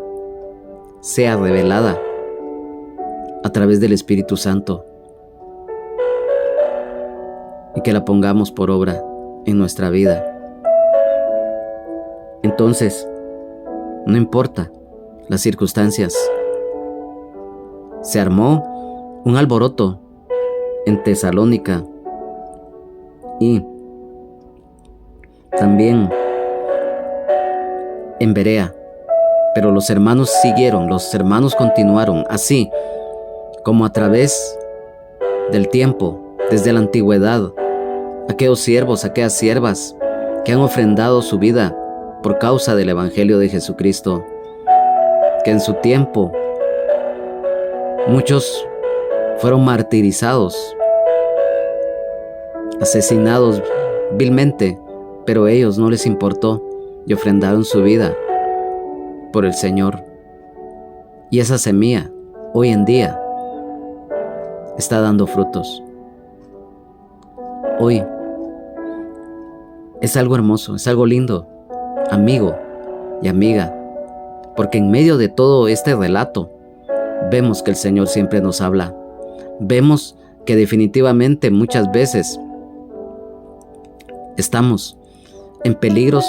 S1: sea revelada a través del Espíritu Santo y que la pongamos por obra en nuestra vida. Entonces, no importa las circunstancias, se armó un alboroto en Tesalónica y también en Berea, pero los hermanos siguieron, los hermanos continuaron, así como a través del tiempo, desde la antigüedad, aquellos siervos, aquellas siervas que han ofrendado su vida por causa del Evangelio de Jesucristo, que en su tiempo muchos fueron martirizados, asesinados vilmente, pero a ellos no les importó y ofrendaron su vida por el Señor. Y esa semilla hoy en día está dando frutos. Hoy es algo hermoso, es algo lindo, amigo y amiga, porque en medio de todo este relato vemos que el Señor siempre nos habla. Vemos que definitivamente muchas veces estamos en peligros,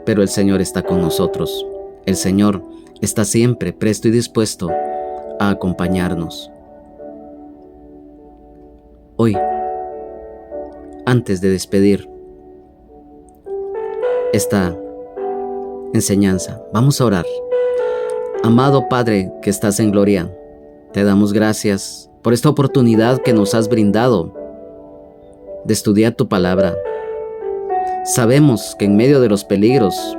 S1: pero el Señor está con nosotros. El Señor está siempre presto y dispuesto a acompañarnos. Hoy, antes de despedir esta enseñanza, vamos a orar. Amado Padre que estás en gloria, te damos gracias por esta oportunidad que nos has brindado de estudiar tu palabra. Sabemos que en medio de los peligros,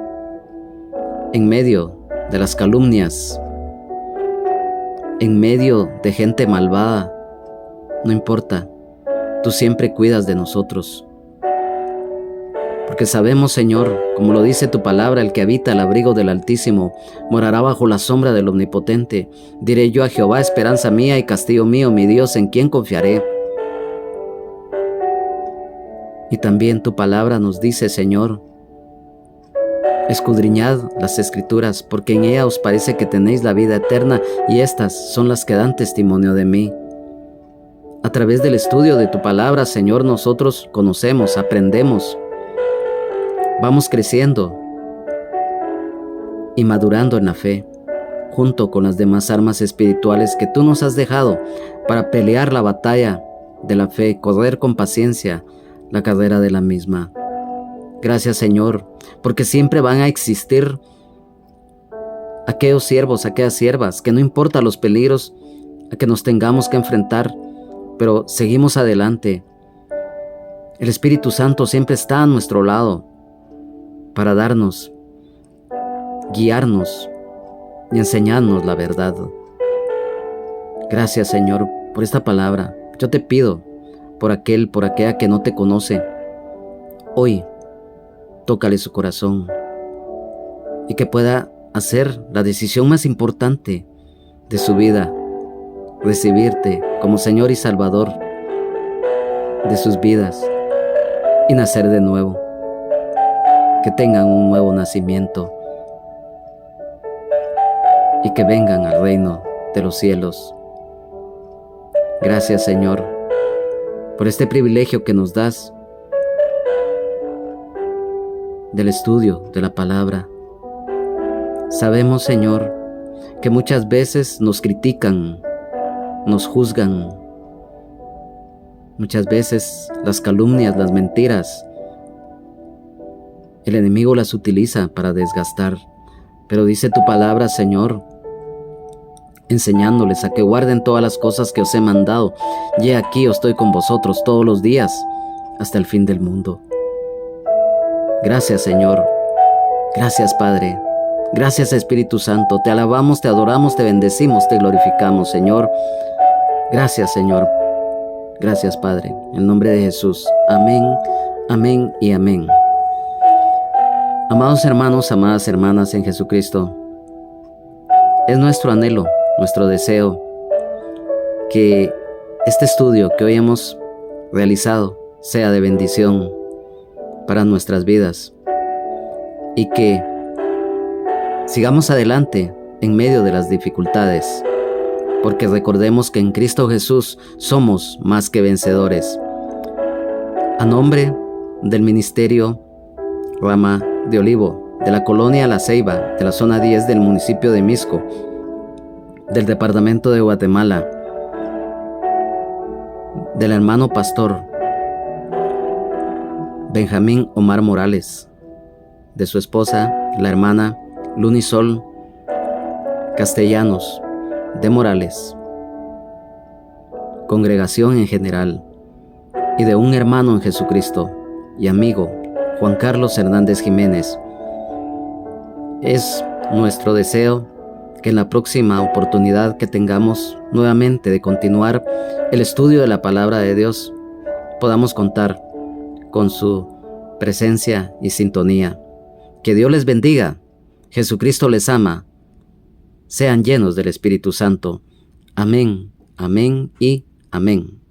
S1: en medio de las calumnias, en medio de gente malvada. No importa, tú siempre cuidas de nosotros. Porque sabemos, Señor, como lo dice tu palabra, el que habita al abrigo del Altísimo morará bajo la sombra del Omnipotente. Diré yo a Jehová, esperanza mía y castillo mío, mi Dios, en quien confiaré. Y también tu palabra nos dice, Señor, escudriñad las Escrituras, porque en ellas os parece que tenéis la vida eterna, y estas son las que dan testimonio de mí. A través del estudio de tu palabra, Señor, nosotros conocemos, aprendemos, vamos creciendo y madurando en la fe, junto con las demás armas espirituales que tú nos has dejado para pelear la batalla de la fe, correr con paciencia la carrera de la misma. Gracias, Señor, porque siempre van a existir aquellos siervos, aquellas siervas, que no importa los peligros a que nos tengamos que enfrentar, pero seguimos adelante. El Espíritu Santo siempre está a nuestro lado para darnos, guiarnos y enseñarnos la verdad. Gracias, Señor, por esta palabra. Yo te pido por aquella que no te conoce. Hoy, tócale su corazón y que pueda hacer la decisión más importante de su vida, recibirte como Señor y Salvador de sus vidas y nacer de nuevo. Que tengan un nuevo nacimiento y que vengan al reino de los cielos. Gracias, Señor, por este privilegio que nos das del estudio de la palabra. Sabemos, Señor, que muchas veces nos critican, nos juzgan. Muchas veces las calumnias, las mentiras, el enemigo las utiliza para desgastar. Pero dice tu palabra, Señor, enseñándoles a que guarden todas las cosas que os he mandado. Y he aquí, yo estoy con vosotros todos los días hasta el fin del mundo. Gracias, Señor. Gracias, Padre. Gracias, Espíritu Santo. Te alabamos, te adoramos, te bendecimos, te glorificamos, Señor. Gracias, Señor. Gracias, Padre. En el nombre de Jesús. Amén, amén y amén. Amados hermanos, amadas hermanas en Jesucristo, es nuestro anhelo, nuestro deseo, que este estudio que hoy hemos realizado sea de bendición para nuestras vidas y que sigamos adelante en medio de las dificultades, porque recordemos que en Cristo Jesús somos más que vencedores. A nombre del Ministerio Rama de Olivo, de la colonia La Ceiba, de la zona 10 del municipio de Mixco, del departamento de Guatemala, del hermano pastor Benjamín Omar Morales, de su esposa, la hermana Lunisol Castellanos de Morales, congregación en general, y de un hermano en Jesucristo y amigo, Juan Carlos Hernández Jiménez. Es nuestro deseo que en la próxima oportunidad que tengamos nuevamente de continuar el estudio de la palabra de Dios, podamos contar con su presencia y sintonía. Que Dios les bendiga. Jesucristo les ama. Sean llenos del Espíritu Santo. Amén, amén y amén.